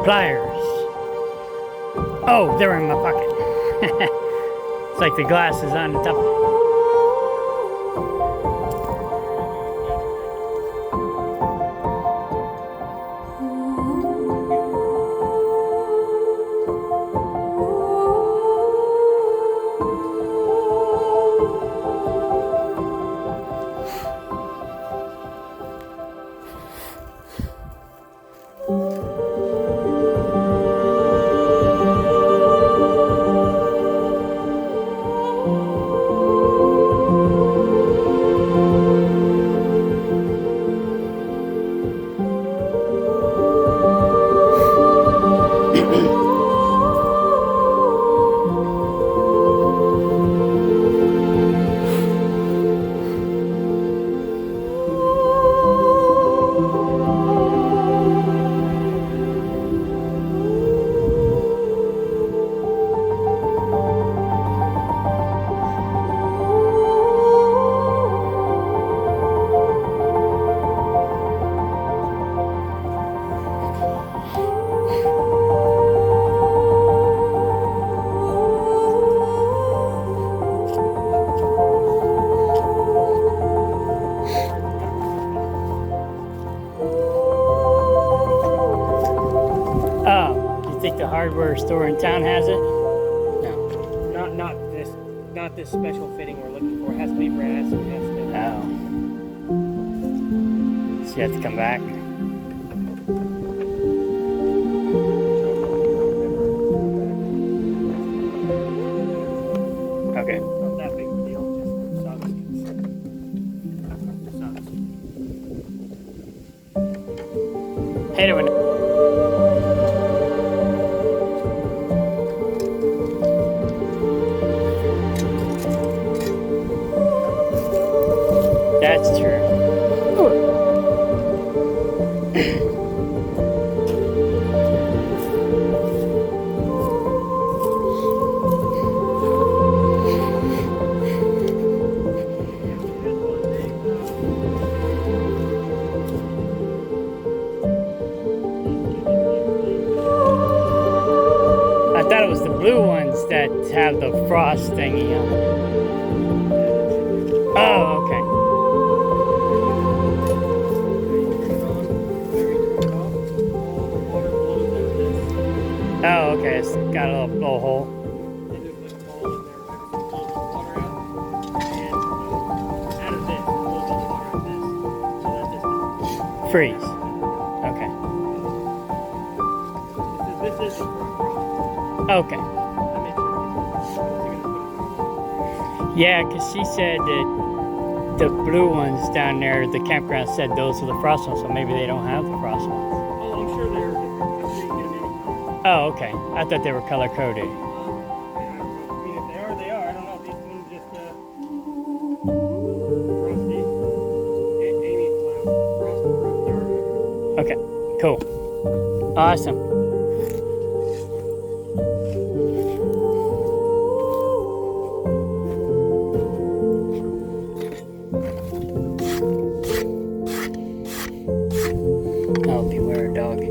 pliers. Oh, they're in my pocket. It's like the glass is on the top. Think the hardware store in town has it? No. Not this special fitting we're looking for. It has to be brass. It has to. Oh. So you have to come back. Okay. Not that big of a deal. Just Hey, everyone. That's true. I thought it was the blue ones that have the frost thingy on it. Oh, okay. Oh, okay, it's got a little blowhole. Freeze. Okay. This is Okay. Yeah, because she said that the blue ones down there, the campground said those are the frost ones, so maybe they don't have the frost ones. Oh, I'm sure they're different. Oh, okay. I thought they were color coded. I mean, if they are, they are. I don't know if these ones just frosty. Okay, cool. Awesome. Oh, beware dog.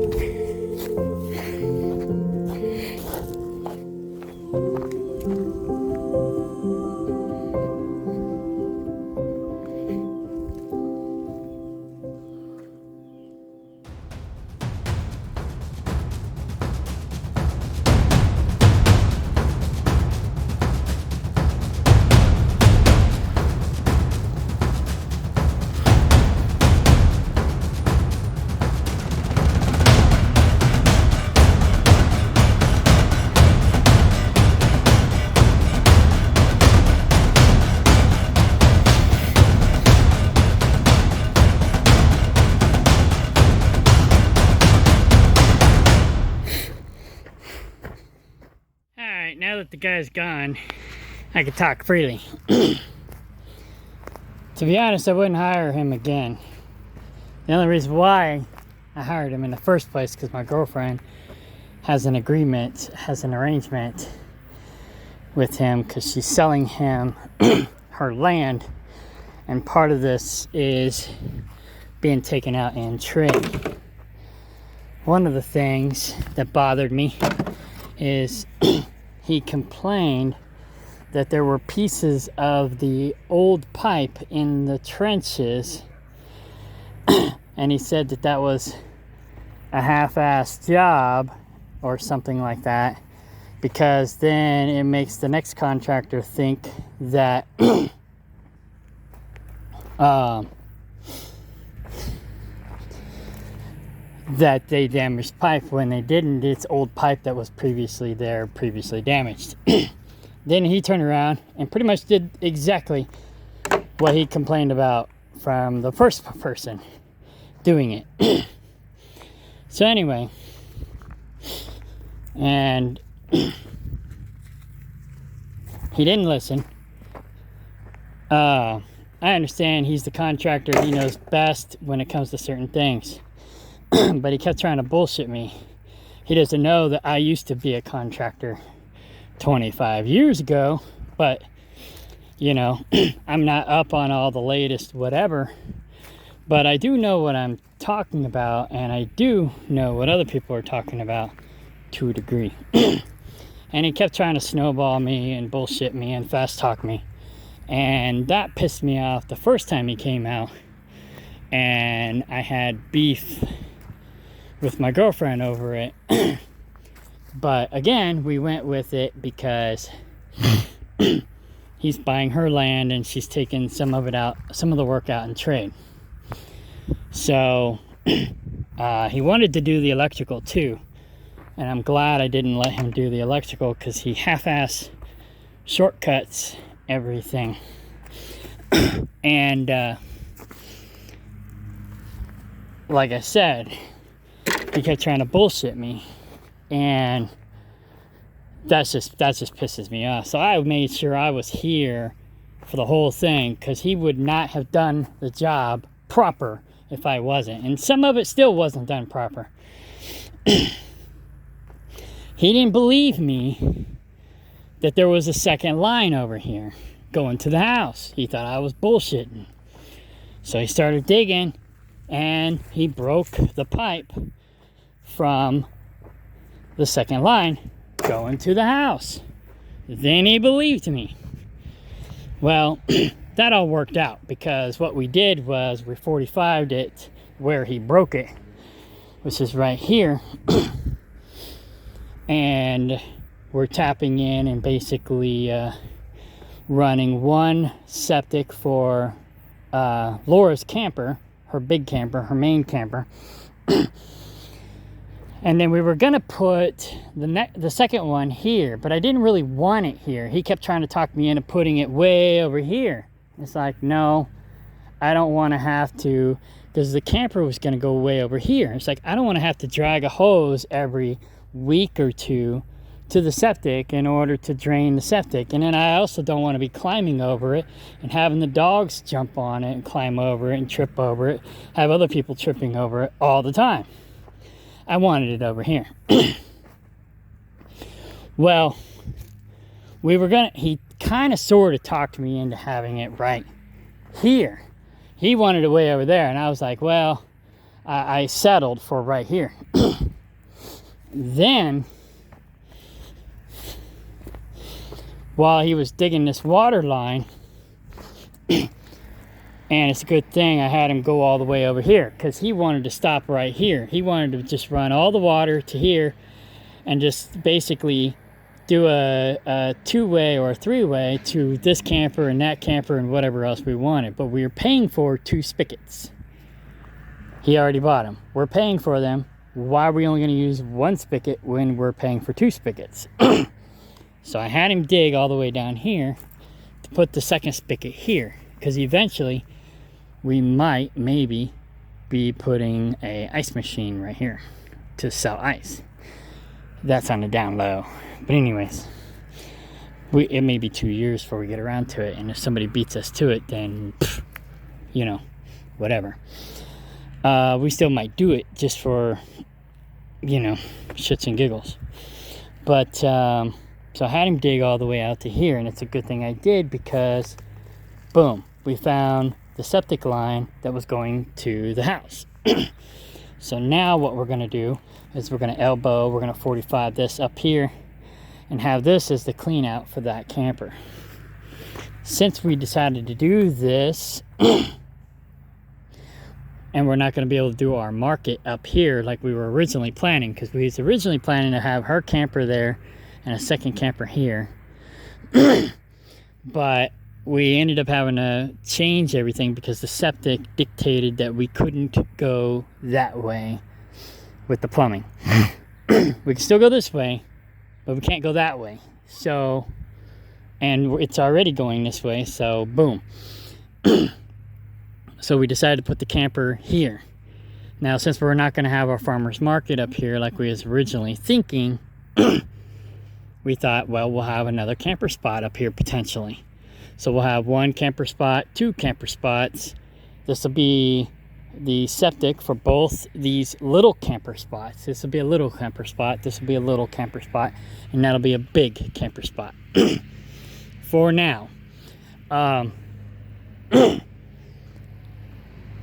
Alright, now that the guy's gone, I can talk freely. To be honest, I wouldn't hire him again. The only reason why I hired him in the first place, because my girlfriend has an arrangement with him, because she's selling him her land, and part of this is being taken out in trade. one of the things that bothered me is he complained that there were pieces of the old pipe in the trenches, and he said that that was a half-assed job or something like that, because then it makes the next contractor think that that they damaged pipe when they didn't. It's old pipe that was previously damaged. Then he turned around and pretty much did exactly what he complained about from the first person doing it. So anyway, and he didn't listen. I understand he's the contractor, he knows best when it comes to certain things. But he kept trying to bullshit me. He doesn't know that I used to be a contractor 25 years ago, but you know, I'm not up on all the latest whatever, but I do know what I'm talking about, and I do know what other people are talking about to a degree. And he kept trying to snowball me and bullshit me and fast talk me, and that pissed me off the first time he came out, and I had beef with my girlfriend over it. But again, we went with it because he's buying her land and she's taking some of the work out in trade. So he wanted to do the electrical too, and I'm glad I didn't let him do the electrical, because he half-ass shortcuts everything. And like I said, he kept trying to bullshit me, and that just pisses me off. So I made sure I was here for the whole thing, because he would not have done the job proper if I wasn't, and some of it still wasn't done proper. He didn't believe me that there was a second line over here going to the house. He thought I was bullshitting. So he started digging, and he broke the pipe from the second line going to the house. Then he believed me. Well, that all worked out, because what we did was we 45'd it where he broke it, which is right here. And we're tapping in and basically running one septic for Laura's camper, her big camper, her main camper. And then we were gonna put the second one here, but I didn't really want it here. He kept trying to talk me into putting it way over here. It's like, no, I don't want to have to, because the camper was gonna go way over here. It's like, I don't want to have to drag a hose every week or two to the septic in order to drain the septic. And then I also don't want to be climbing over it and having the dogs jump on it and climb over it and trip over it, have other people tripping over it all the time. I wanted it over here. Well, he kind of sort of talked me into having it right here. He wanted it way over there, and I was like, well, I settled for right here. Then, while he was digging this water line, and it's a good thing I had him go all the way over here, because he wanted to stop right here. He wanted to just run all the water to here and just basically do a two-way or a three-way to this camper and that camper and whatever else we wanted. But we were paying for 2 spigots. He already bought them. We're paying for them. Why are we only going to use 1 spigot when we're paying for 2 spigots? So I had him dig all the way down here to put the second spigot here, because eventually we might maybe be putting a ice machine right here to sell ice. That's on the down low. But anyways, it may be 2 years before we get around to it, and if somebody beats us to it, then you know, whatever. We still might do it just for, you know, shits and giggles. But so I had him dig all the way out to here, and it's a good thing I did, because boom, we found the septic line that was going to the house. So now what we're going to do is we're going to elbow, we're going to 45 this up here and have this as the clean out for that camper. Since we decided to do this, and we're not going to be able to do our market up here like we were originally planning, because we was originally planning to have her camper there and a second camper here. But we ended up having to change everything because the septic dictated that we couldn't go that way with the plumbing. We can still go this way, but we can't go that way. So, and it's already going this way, so boom. So we decided to put the camper here. Now, since we're not going to have our farmer's market up here like we was originally thinking, we thought, well, we'll have another camper spot up here potentially. So we'll have one camper spot, two camper spots. This will be the septic for both these little camper spots. This will be a little camper spot. This will be a little camper spot. And that'll be a big camper spot for now.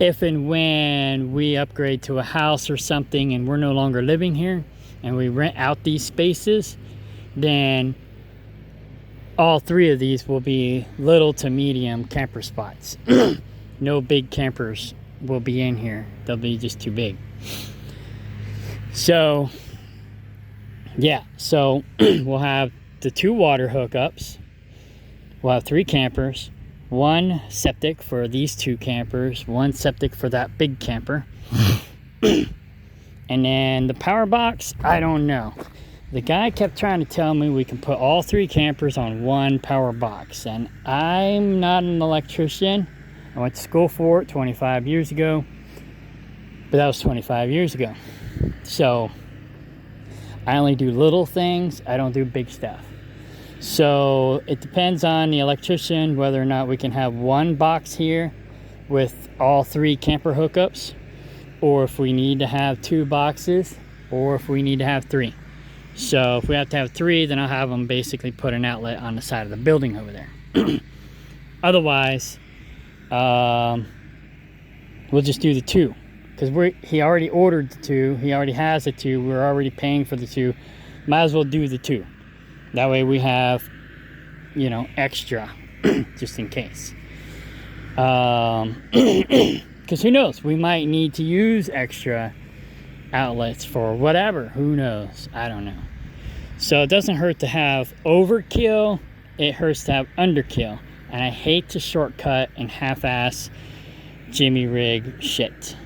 If and when we upgrade to a house or something and we're no longer living here and we rent out these spaces, then all three of these will be little to medium camper spots. No big campers will be in here. They'll be just too big. So, yeah. So, we'll have the 2 water hookups. We'll have 3 campers. 1 septic for these 2 campers. 1 septic for that big camper. And then the power box, I don't know. The guy kept trying to tell me we can put all 3 campers on 1 power box. And I'm not an electrician. I went to school for it 25 years ago. But that was 25 years ago. So, I only do little things. I don't do big stuff. So, it depends on the electrician whether or not we can have 1 box here with all 3 camper hookups. Or if we need to have 2 boxes. Or if we need to have 3. So if we have to have 3, then I'll have them basically put an outlet on the side of the building over there. Otherwise, we'll just do the 2. Because he already ordered the 2. He already has the 2. We're already paying for the 2. Might as well do the 2. That way we have, you know, extra, just in case. Because who knows? We might need to use extra outlets for whatever. Who knows? I don't know. So it doesn't hurt to have overkill. It hurts to have underkill. And I hate to shortcut and half-ass Jimmy rig shit.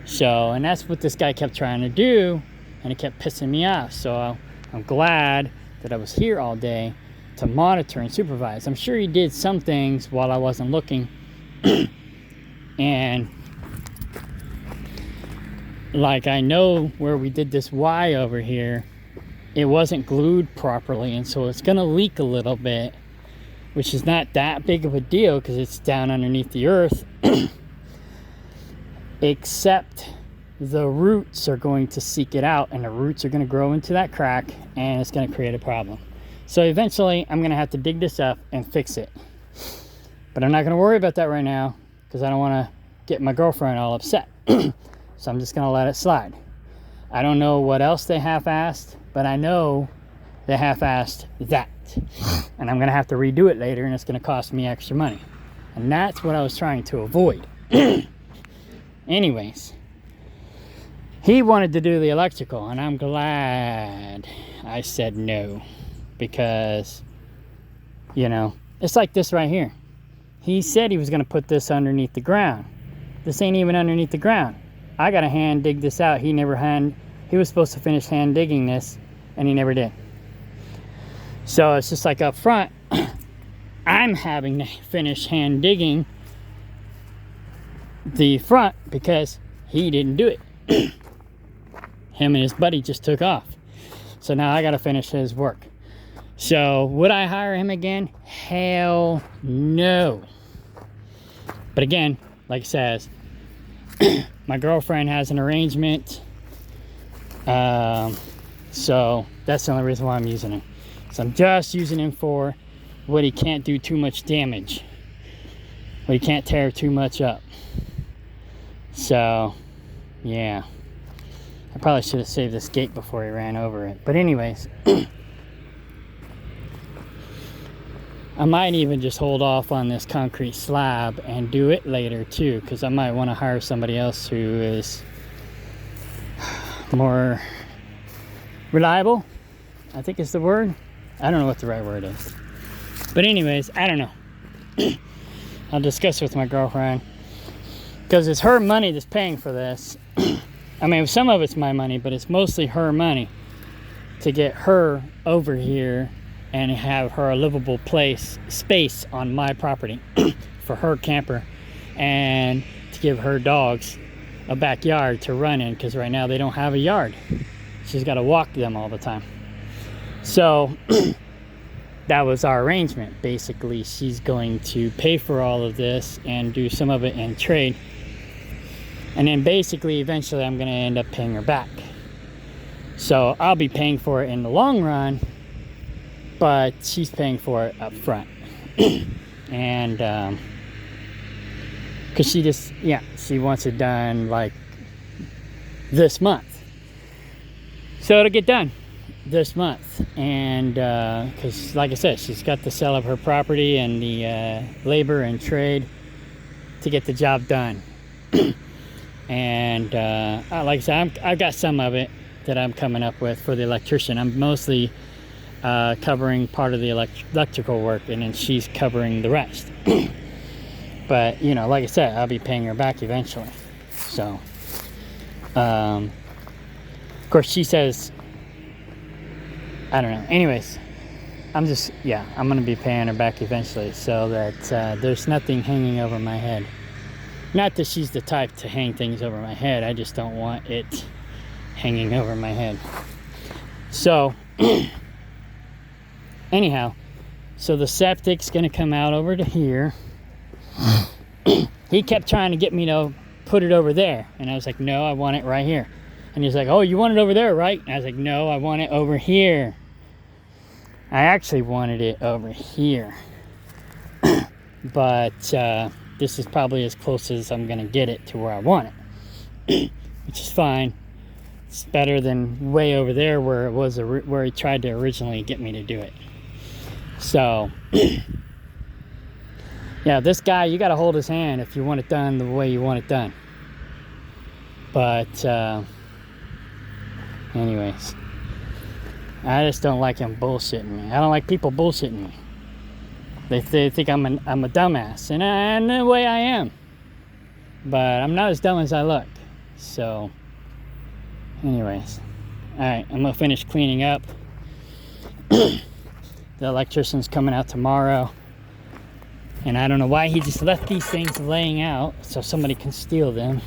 So, and that's what this guy kept trying to do, and it kept pissing me off. So I'm glad that I was here all day to monitor and supervise. I'm sure he did some things while I wasn't looking. And like, I know where we did this Y over here, it wasn't glued properly, and so it's gonna leak a little bit, which is not that big of a deal because it's down underneath the earth. Except the roots are going to seek it out, and the roots are going to grow into that crack, and it's going to create a problem. So eventually I'm going to have to dig this up and fix it, but I'm not going to worry about that right now because I don't want to get my girlfriend all upset. So I'm just going to let it slide. I don't know what else they half-assed, but I know they half-assed that, and I'm going to have to redo it later, and it's going to cost me extra money, and that's what I was trying to avoid. Anyways, he wanted to do the electrical, and I'm glad I said no, because, you know, it's like this right here. He said he was going to put this underneath the ground. This ain't even underneath the ground. I got to hand dig this out. He was supposed to finish hand digging this, and he never did. So it's just like up front, I'm having to finish hand digging the front because he didn't do it. Him and his buddy just took off. So now I got to finish his work. So would I hire him again? Hell no. But again, like it says, my girlfriend has an arrangement. So that's the only reason why I'm using him. So I'm just using him for what he can't do too much damage. What he can't tear too much up. So, yeah. I probably should have saved this gate before he ran over it. But anyways, I might even just hold off on this concrete slab and do it later too, because I might want to hire somebody else who is more reliable, I think is the word. I don't know what the right word is. But anyways, I don't know. I'll discuss with my girlfriend, because it's her money that's paying for this. I mean, some of it's my money, but it's mostly her money to get her over here and have her a livable space on my property for her camper, and to give her dogs a backyard to run in, because right now they don't have a yard. She's got to walk them all the time. So that was our arrangement. Basically, she's going to pay for all of this and do some of it in trade. And then basically, eventually, I'm going to end up paying her back. So I'll be paying for it in the long run, but she's paying for it up front. And because she wants it done like this month. So it'll get done this month. And because like I said, she's got the sale of her property and the labor and trade to get the job done. And like I said, I've got some of it that I'm coming up with for the electrician. I'm mostly covering part of the electrical work, and then she's covering the rest. But you know, like I said, I'll be paying her back eventually. So of course she says, I don't know. Anyways, I'm gonna be paying her back eventually, so that there's nothing hanging over my head. Not that she's the type to hang things over my head, I just don't want it hanging over my head. So anyhow, so the septic's gonna come out over to here. He kept trying to get me to put it over there, and I was like, no, I want it right here. And he's like, oh, you want it over there, right? And I was like, no, I want it over here. I actually wanted it over here. But this is probably as close as I'm gonna get it to where I want it. Which is fine. It's better than way over there where it was where he tried to originally get me to do it. So yeah, this guy, you got to hold his hand if you want it done the way you want it done. But anyways, I just don't like him bullshitting me. I don't like people bullshitting me. They think I'm a dumbass, and in a way I am. But I'm not as dumb as I look. So anyways, alright, I'm gonna finish cleaning up. The electrician's coming out tomorrow, and I don't know why he just left these things laying out so somebody can steal them,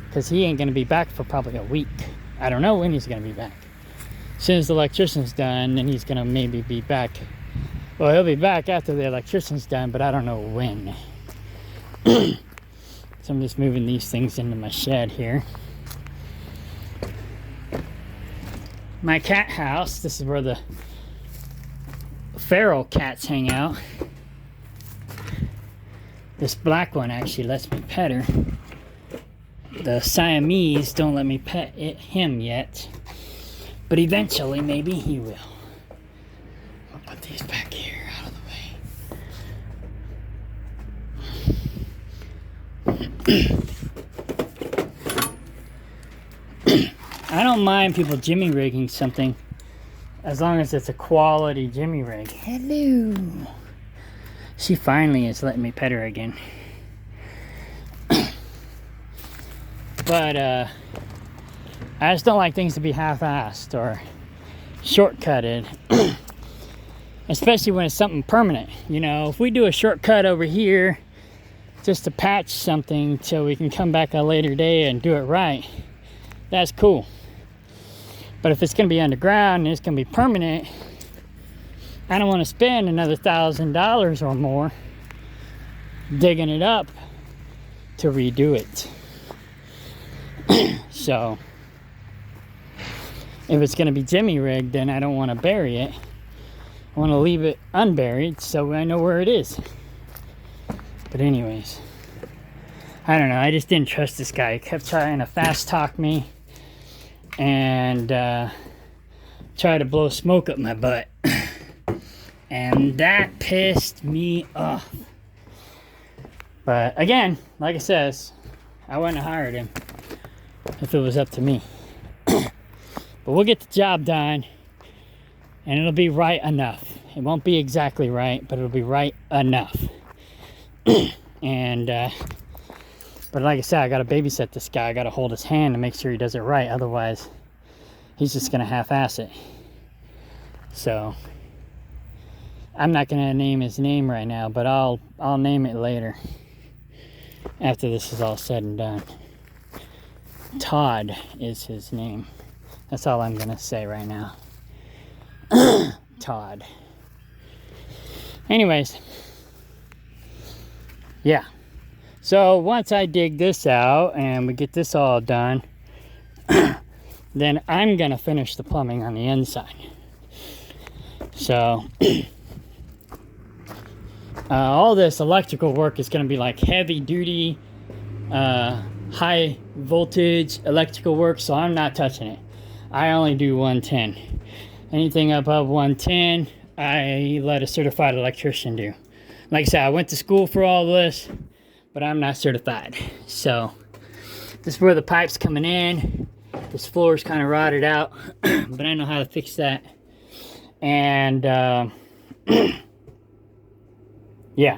because he ain't gonna be back for probably a week. I don't know when he's gonna be back. As soon as the electrician's done, then he's gonna maybe be back. Well, he'll be back after the electrician's done, but I don't know when. So I'm just moving these things into my shed here. My cat house, this is where the feral cats hang out. This black one actually lets me pet her. The Siamese don't let me pet him yet, but eventually maybe he will. I'll put these back here out of the way. I don't mind people jimmy rigging something as long as it's a quality jimmy rig. Hello. She finally is letting me pet her again. But I just don't like things to be half-assed or shortcutted. Especially when it's something permanent. You know, if we do a shortcut over here just to patch something till we can come back a later day and do it right, that's cool. But if it's going to be underground and it's going to be permanent, I don't want to spend another $1,000 or more digging it up to redo it. So if it's going to be jimmy rigged, then I don't want to bury it. I want to leave it unburied so I know where it is. But anyways, I don't know. I just didn't trust this guy. He kept trying to fast talk me. and try to blow smoke up my butt. And that pissed me off. But again, like I says, I wouldn't have hired him if it was up to me. But we'll get the job done, and it'll be right enough. It won't be exactly right, but it'll be right enough. And but like I said, I gotta babysit this guy. I gotta hold his hand to make sure he does it right. Otherwise, he's just gonna half-ass it. So I'm not gonna name his name right now, but I'll name it later after this is all said and done. Todd is his name. That's all I'm gonna say right now. Todd. Anyways, yeah. So once I dig this out and we get this all done, then I'm gonna finish the plumbing on the inside. So all this electrical work is gonna be like heavy duty, high voltage electrical work, so I'm not touching it. I only do 110. Anything above 110, I let a certified electrician do. Like I said, I went to school for all this, but I'm not certified. So this is where the pipe's coming in. This floor is kind of rotted out, but I know how to fix that. And yeah,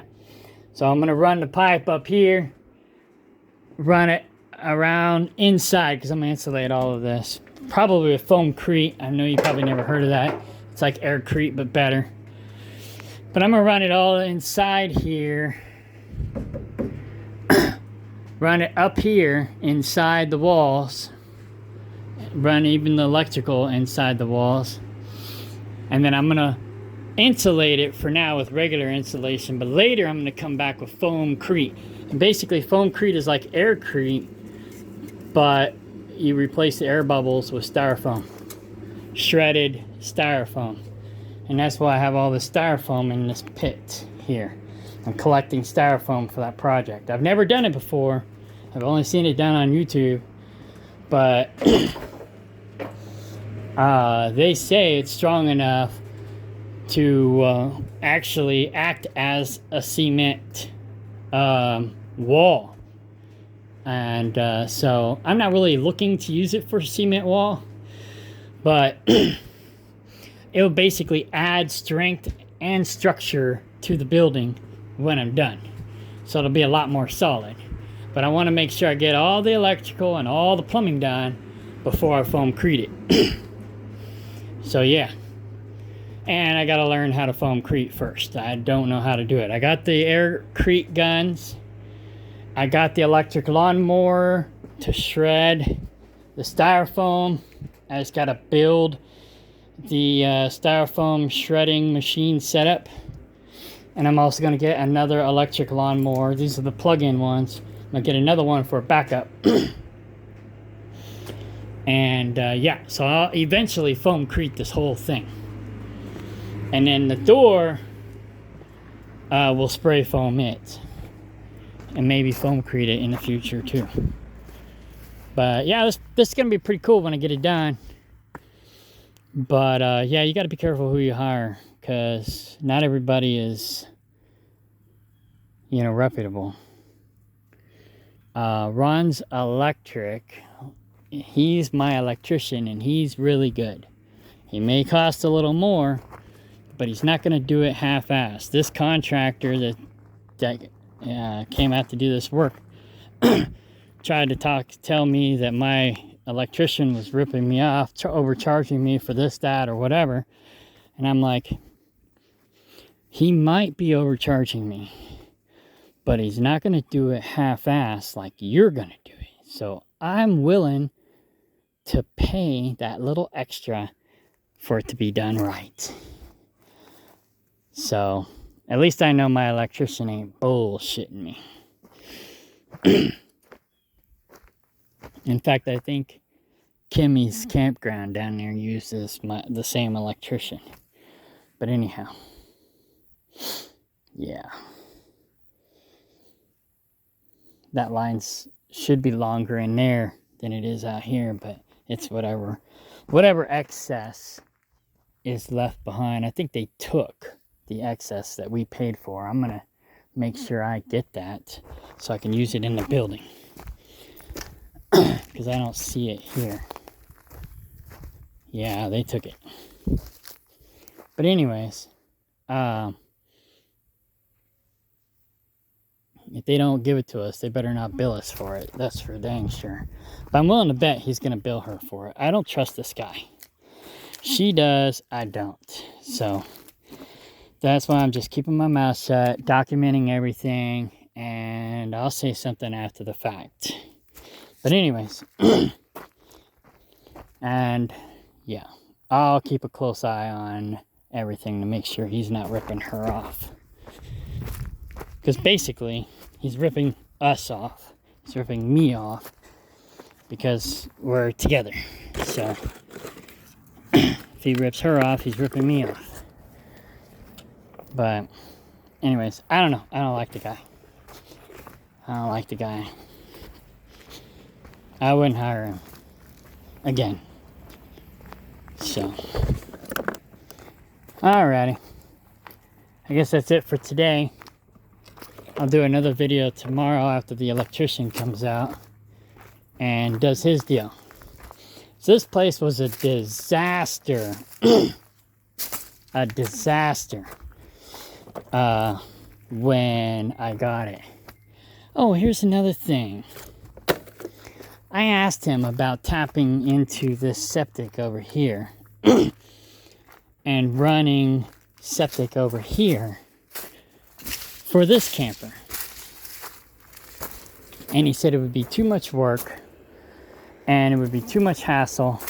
so I'm gonna run the pipe up here, run it around inside, because I'm gonna insulate all of this. Probably with foamcrete. I know you probably never heard of that. It's like aircrete, but better. But I'm gonna run it all inside here. Run it up here inside the walls. Run even the electrical inside the walls. And then I'm gonna insulate it for now with regular insulation, but later I'm gonna come back with foamcrete. And basically foamcrete is like aircrete, but you replace the air bubbles with styrofoam. Shredded styrofoam. And that's why I have all this styrofoam in this pit here. I'm collecting styrofoam for that project. I've never done it before. I've only seen it done on YouTube. But they say it's strong enough to actually act as a cement wall. And so I'm not really looking to use it for cement wall, but it'll basically add strength and structure to the building when I'm done. So it'll be a lot more solid. But I want to make sure I get all the electrical and all the plumbing done before I foamcrete it. So yeah. And I got to learn how to foamcrete first. I don't know how to do it. I got the aircrete guns. I got the electric lawnmower to shred the styrofoam. I just got to build the styrofoam shredding machine setup. And I'm also going to get another electric lawnmower. These are the plug-in ones. I'm going to get another one for backup. And yeah, so I'll eventually foamcrete this whole thing. And then the door, will spray foam it. And maybe foamcrete it in the future too. But yeah, this is going to be pretty cool when I get it done. But yeah, you got to be careful who you hire, because not everybody is, you know, reputable. Ron's Electric, he's my electrician, and he's really good. He may cost a little more, but he's not going to do it half-assed. This contractor that came out to do this work tried to tell me that my electrician was ripping me off, overcharging me for this, that, or whatever. And I'm like, he might be overcharging me, but he's not going to do it half-assed like you're going to do it. So I'm willing to pay that little extra for it to be done right. So at least I know my electrician ain't bullshitting me. In fact, I think Kimmy's campground down there uses the same electrician. But anyhow, yeah. That line should be longer in there than it is out here, but It's whatever excess is left behind. I think they took the excess that we paid for. I'm gonna make sure I get that so I can use it in the building, because I don't see it here. Yeah, they took it. But anyways, if they don't give it to us, they better not bill us for it. That's for dang sure. But I'm willing to bet he's gonna bill her for it. I don't trust this guy. She does, I don't. So that's why I'm just keeping my mouth shut, documenting everything, and I'll say something after the fact. But anyways, and yeah, I'll keep a close eye on everything to make sure he's not ripping her off. Because basically, he's ripping us off. He's ripping me off because we're together. So if he rips her off, he's ripping me off. But anyways, I don't know. I don't like the guy. I don't like the guy. I wouldn't hire him again. So, alrighty. I guess that's it for today. I'll do another video tomorrow after the electrician comes out and does his deal. So this place was a disaster. A disaster. When I got it. Oh, here's another thing. I asked him about tapping into this septic over here and running septic over here for this camper. And he said it would be too much work and it would be too much hassle,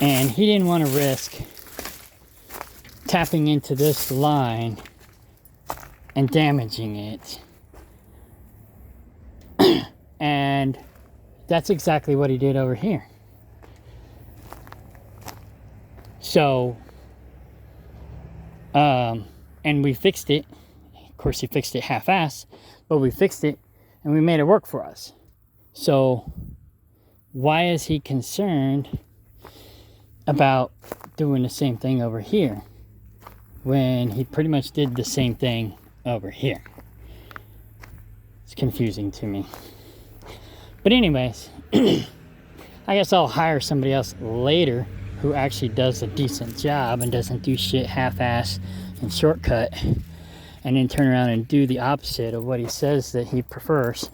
and he didn't want to risk tapping into this line and damaging it. And that's exactly what he did over here. So, and we fixed it. Of course, he fixed it half-assed, but we fixed it and we made it work for us. So, why is he concerned about doing the same thing over here when he pretty much did the same thing over here? It's confusing to me. But anyways, I guess I'll hire somebody else later who actually does a decent job and doesn't do shit half-ass and shortcut, and then turn around and do the opposite of what he says that he prefers.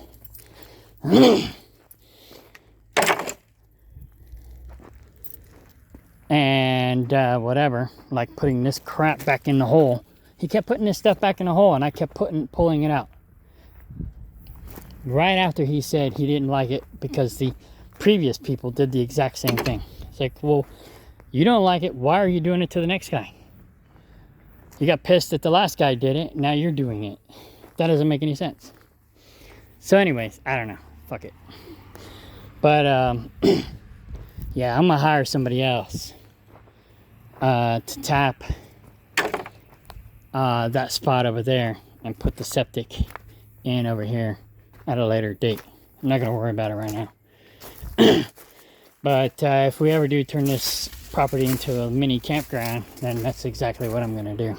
And whatever, like putting this crap back in the hole. He kept putting this stuff back in the hole and I kept pulling it out. Right after he said he didn't like it because the previous people did the exact same thing. It's like, well, you don't like it, why are you doing it to the next guy? You got pissed that the last guy did it, now you're doing it. That doesn't make any sense. So anyways, I don't know, fuck it. But yeah, I'm gonna hire somebody else to tap that spot over there and put the septic in over here at a later date. I'm not gonna worry about it right now. But if we ever do turn this property into a mini campground, then that's exactly what I'm gonna do.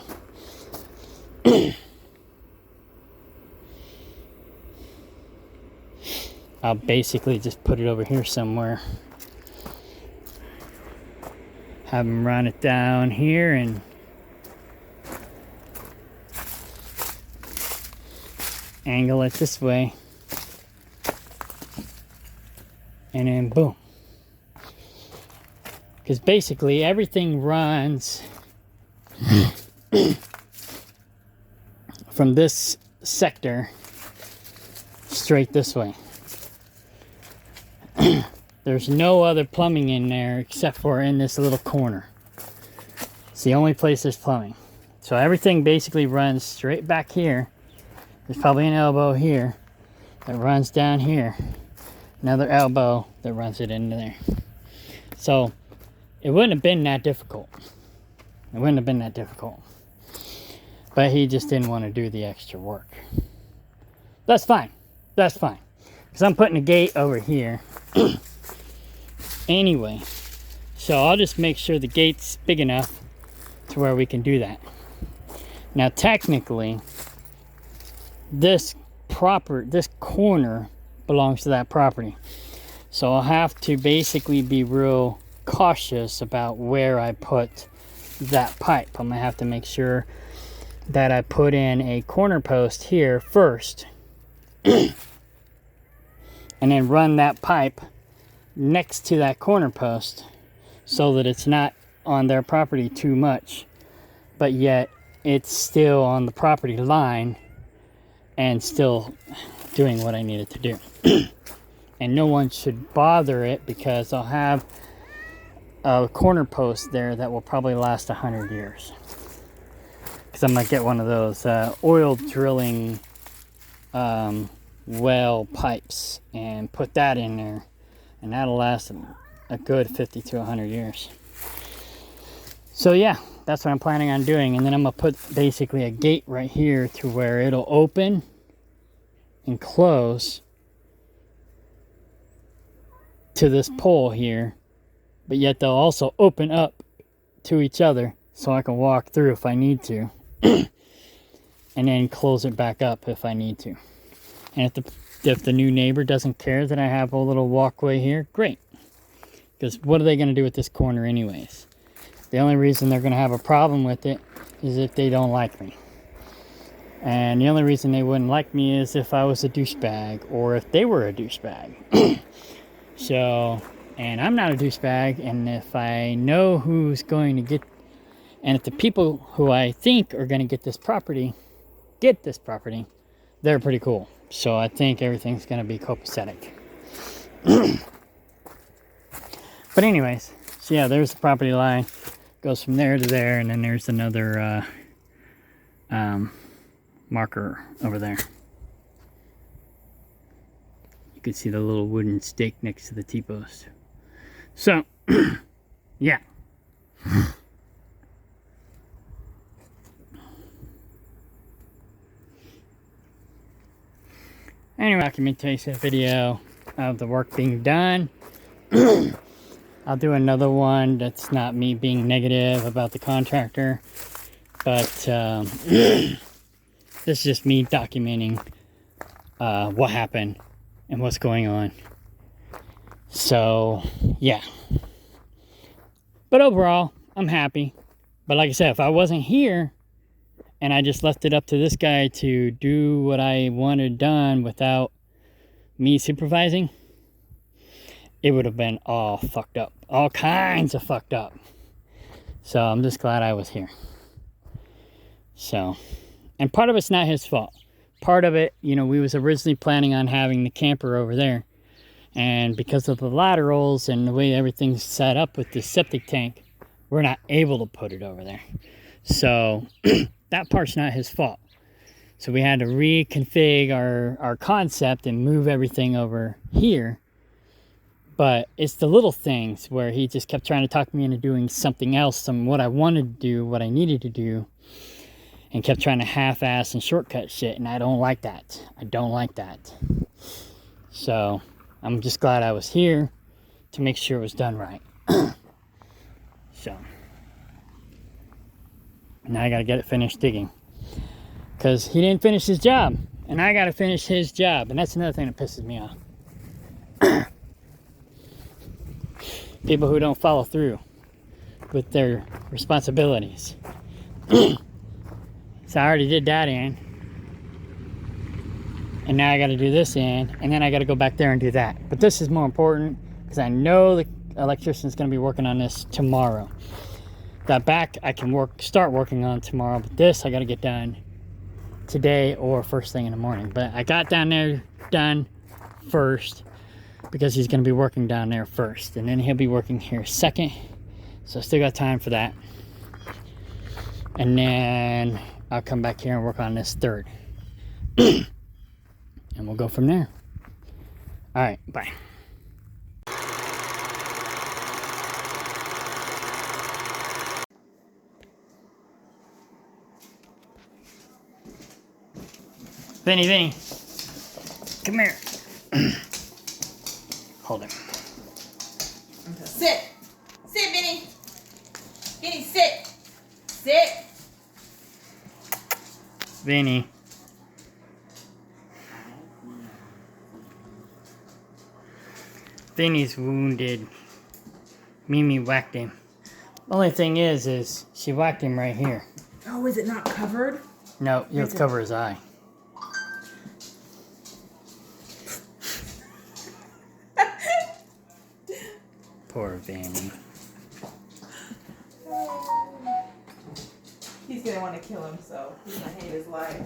I'll basically just put it over here somewhere. Have them run it down here and angle it this way. And then boom. Because basically everything runs from this sector straight this way. There's no other plumbing in there except for in this little corner. It's the only place there's plumbing. So everything basically runs straight back here. There's probably an elbow here that runs down here. Another elbow that runs it into there. So it wouldn't have been that difficult. It wouldn't have been that difficult. But he just didn't want to do the extra work. That's fine. That's fine. Because I'm putting a gate over here. anyway. So I'll just make sure the gate's big enough to where we can do that. Now technically, this corner belongs to that property. So I'll have to basically be real cautious about where I put that pipe. I'm gonna have to make sure that I put in a corner post here first and then run that pipe next to that corner post so that it's not on their property too much, but yet it's still on the property line and still doing what I need it to do. And no one should bother it because I'll have a corner post there that will probably last 100 years. Because I'm going to get one of those oil drilling well pipes and put that in there. And that'll last a good 50 to 100 years. So yeah, that's what I'm planning on doing. And then I'm going to put basically a gate right here to where it'll open and close to this pole here, but yet they'll also open up to each other so I can walk through if I need to and then close it back up if I need to. And if the new neighbor doesn't care that I have a little walkway here, great, because what are they going to do with this corner anyways? The only reason they're going to have a problem with it is if they don't like me. And the only reason they wouldn't like me is if I was a douchebag or if they were a douchebag. So, and I'm not a douchebag, and if I know who's going to get, and if the people who I think are going to get this property, they're pretty cool. So I think everything's going to be copacetic. But anyways, so yeah, there's the property line. Goes from there to there, and then there's another marker over there. You can see the little wooden stake next to the T-post. So, yeah. Anyway, documentation video of the work being done. I'll do another one that's not me being negative about the contractor, but this is just me documenting what happened and what's going on. So, yeah. But overall, I'm happy. But like I said, if I wasn't here and I just left it up to this guy to do what I wanted done without me supervising, it would have been all fucked up. All kinds of fucked up. So I'm just glad I was here. So, and part of it's not his fault. Part of it, you know, we was originally planning on having the camper over there. And because of the laterals and the way everything's set up with the septic tank, we're not able to put it over there. So that part's not his fault. So we had to reconfigure our concept and move everything over here. But it's the little things where he just kept trying to talk me into doing something else, what I wanted to do, what I needed to do, and kept trying to half-ass and shortcut shit, and I don't like that. I don't like that. So I'm just glad I was here to make sure it was done right. So now I gotta get it finished digging, because he didn't finish his job, and I gotta finish his job, and that's another thing that pisses me off. People who don't follow through with their responsibilities. So I already did that end, and now I got to do this end, and then I got to go back there and do that. But this is more important because I know the electrician is going to be working on this tomorrow. That back I can start working on tomorrow, but this I got to get done today or first thing in the morning. But I got down there done first because he's going to be working down there first, and then he'll be working here second. So I still got time for that. And then I'll come back here and work on this third. And we'll go from there. All right, bye. Vinny, come here. Hold him. Sit. Sit, Vinny. Vinny, sit. Sit. Vinny. Vinny's wounded. Mimi whacked him. Only thing is she whacked him right here. Oh, is it not covered? No, you'll cover his eye. Poor Vinny. He's gonna want to kill him, so he's gonna hate his life.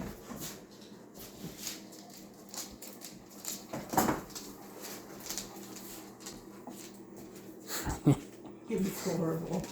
He's horrible.